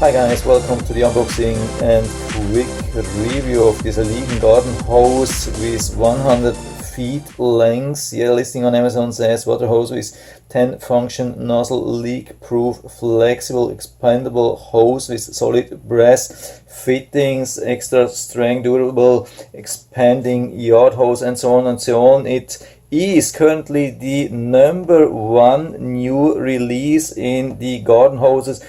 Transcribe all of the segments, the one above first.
Hi guys, welcome to the unboxing and quick review of this Eleegan garden hose with 100 feet length. Yeah, listing on Amazon says water hose with 10 function nozzle, leak-proof, flexible, expandable hose with solid brass fittings, extra strength, durable, expanding yard hose, and so on and so on. It is currently the #1 new release in the garden hoses,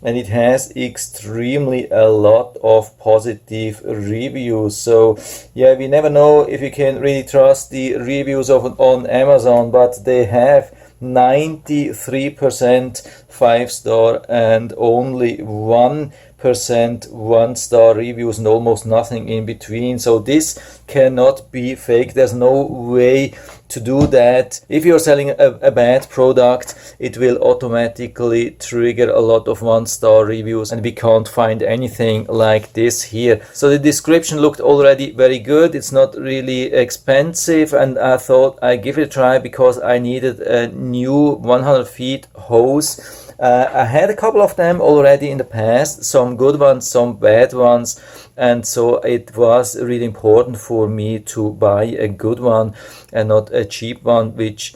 and it has extremely a lot of positive reviews. So yeah, we never know if you can really trust the reviews on Amazon, but they have 93% 5-star and only 1% 1-star reviews and almost nothing in between. So this cannot be fake. There's no way to do that. If you're selling a bad product, it will automatically trigger a lot of 1-star reviews, and we can't find anything like this here. So the description looked already very good. It's not really expensive, and I thought I'd give it a try because I needed a new 100 feet hose. I had a couple of them already in the past, some good ones, some bad ones, and so it was really important for me to buy a good one and not a cheap one which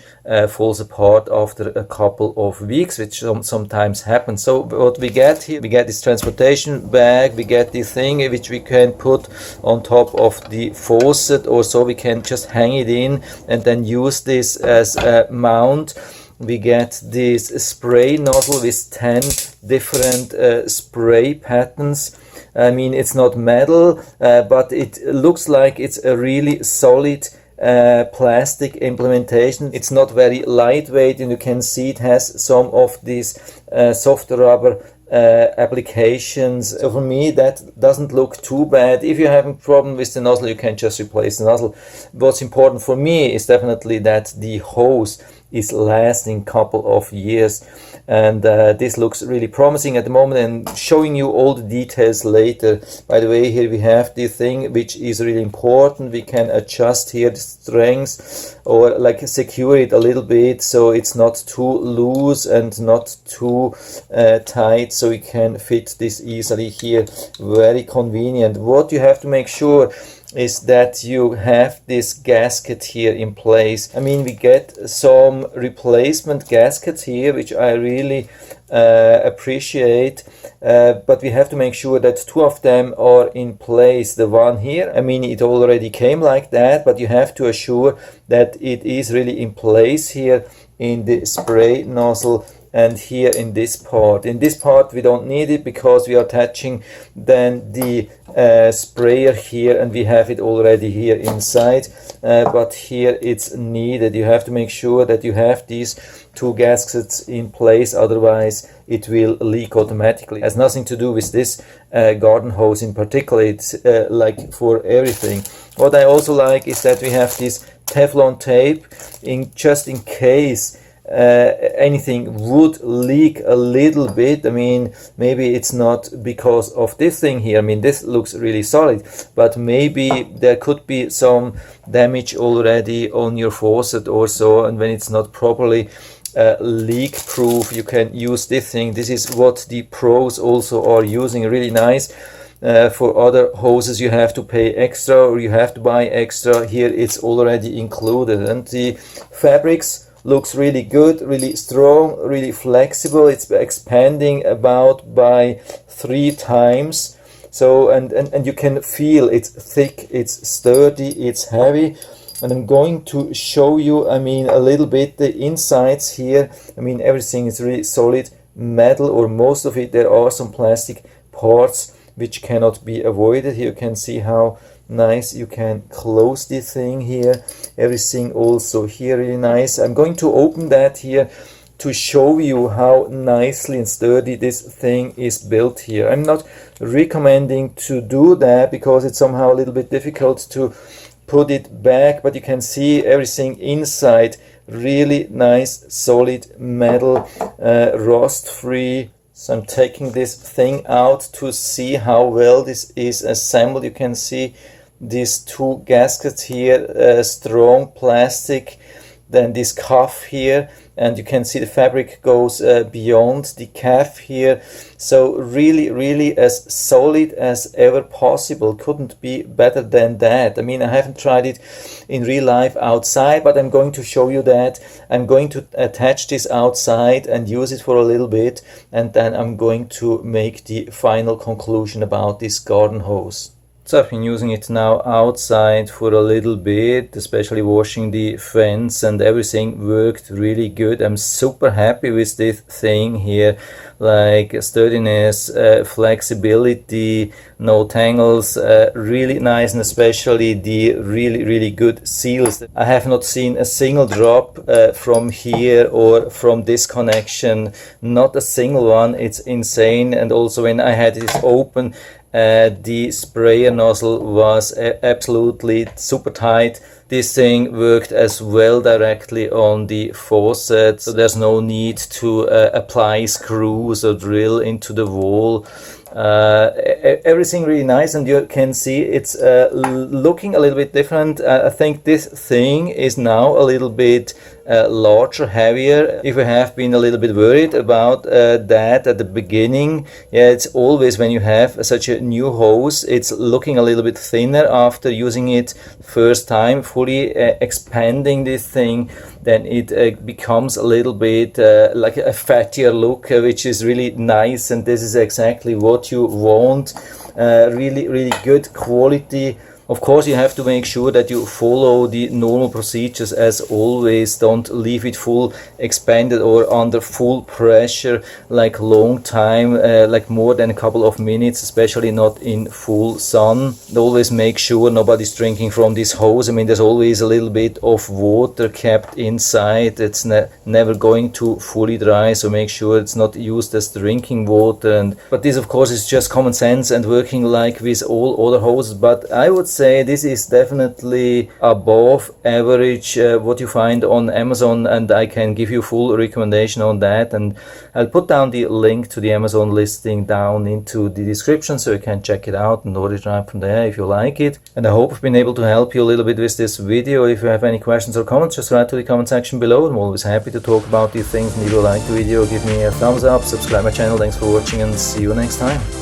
falls apart after a couple of weeks, which sometimes happens. So what we get here, we get this transportation bag, we get this thing which we can put on top of the faucet, or so we can just hang it in and then use this as a mount. We get this spray nozzle with 10 different spray patterns. I mean, it's not metal, but it looks like it's a really solid plastic implementation. It's not very lightweight, and you can see it has some of these soft rubber applications. So for me, that doesn't look too bad. If you're having a problem with the nozzle, you can just replace the nozzle. What's important for me is definitely that the hose is lasting a couple of years, and this looks really promising at the moment, and showing you all the details later. By the way, here we have the thing which is really important. We can adjust here the strength, or like secure it a little bit so it's not too loose and not too tight, so we can fit this easily here. Very convenient. What you have to make sure is that you have this gasket here in place. I mean, we get some replacement gaskets here, which I really appreciate, but we have to make sure that 2 of them are in place. The one here, I mean, it already came like that, but you have to assure that it is really in place here in the spray nozzle and here in this part. In this part we don't need it because we are attaching then the sprayer here, and we have it already here inside, but here it's needed. You have to make sure that you have these 2 gaskets in place, otherwise it will leak automatically. It has nothing to do with this garden hose in particular. It's like for everything. What I also like is that we have this Teflon tape just in case anything would leak a little bit. I mean, maybe it's not because of this thing here. I mean, this looks really solid, but maybe there could be some damage already on your faucet or so, and when it's not properly leak proof, you can use this thing. This is what the pros also are using. Really nice. For other hoses you have to pay extra, or you have to buy extra. Here it's already included, and the fabrics looks really good, really strong, really flexible. It's expanding about by 3 times. So and you can feel it's thick, it's sturdy, it's heavy. And I'm going to show you, I mean, a little bit the insides here. I mean, everything is really solid metal, or most of it. There are some plastic parts which cannot be avoided. Here you can see how nice you can close this thing here. Everything also here really nice. I'm going to open that here to show you how nicely and sturdy this thing is built here. I'm not recommending to do that because it's somehow a little bit difficult to put it back, but you can see everything inside. Really nice solid metal, rust free. So I'm taking this thing out to see how well this is assembled. You can see these 2 gaskets here, strong plastic than this cuff here, and you can see the fabric goes beyond the calf here. So really as solid as ever possible. Couldn't be better than that. I mean, I haven't tried it in real life outside, but I'm going to show you that. I'm going to attach this outside and use it for a little bit, and then I'm going to make the final conclusion about this garden hose. So I've been using it now outside for a little bit, especially washing the fence, and everything worked really good. I'm super happy with this thing here, like sturdiness, flexibility, no tangles, really nice, and especially the really good seals. I have not seen a single drop from here or from this connection, not a single one. It's insane. And also when I had this open, the sprayer nozzle was absolutely super tight. This thing worked as well directly on the faucet, so there's no need to apply screws or drill into the wall. Everything really nice, and you can see it's looking a little bit different. I think this thing is now a little bit larger, heavier. If you have been a little bit worried about that at the beginning, yeah, it's always when you have such a new hose, it's looking a little bit thinner after using it first time, fully expanding this thing, then it becomes a little bit like a fattier look, which is really nice, and this is exactly what you want. Really good quality. Of course, you have to make sure that you follow the normal procedures as always. Don't leave it full expanded or under full pressure like long time, like more than a couple of minutes, especially not in full sun. Always make sure nobody's drinking from this hose. I mean, there's always a little bit of water kept inside. It's never going to fully dry, so make sure it's not used as drinking water. But this, of course, is just common sense and working like with all other hoses. But I would say this is definitely above average what you find on Amazon, and I can give you full recommendation on that. And I'll put down the link to the Amazon listing down into the description, so you can check it out and order it right from there if you like it. And I hope I've been able to help you a little bit with this video. If you have any questions or comments, just write to the comment section below. I'm always happy to talk about these things. And if you like the video, give me a thumbs up, subscribe my channel. Thanks for watching, and see you next time.